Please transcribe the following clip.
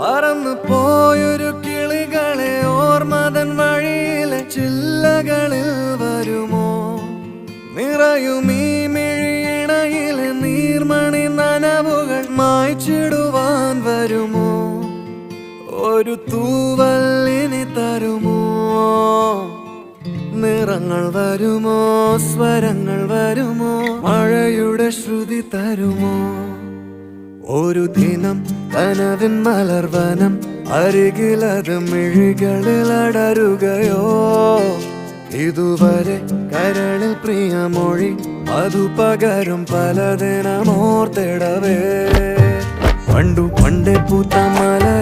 പറന്നു പോയൊരു കിളികളെ ഓർമ്മതൻ വഴിയിലെ ചില്ലകളിൽ വരുമോ? നിറയും ഈ മിഴിയിണയിലെ നീർമണി നനവുകൾ മായ്ച്ചിടുവാൻ വരുമോ? ഒരു തൂവല്ലിനി തരുമോ? നിറങ്ങൾ വരുമോ? സ്വരങ്ങൾ വരുമോ? മഴയുടെ ശ്രുതി തരുമോ? ഒരു ദിനം കനവിൻ മലർവനം അരികിലത് മിഴികളിൽ അടരുകയോ? ഇതുവരെ കരളിൽ പ്രിയമൊഴി അതു പകരും പലതിനമോർത്തിടവേ. പണ്ടു പണ്ടേ പൂത്ത മല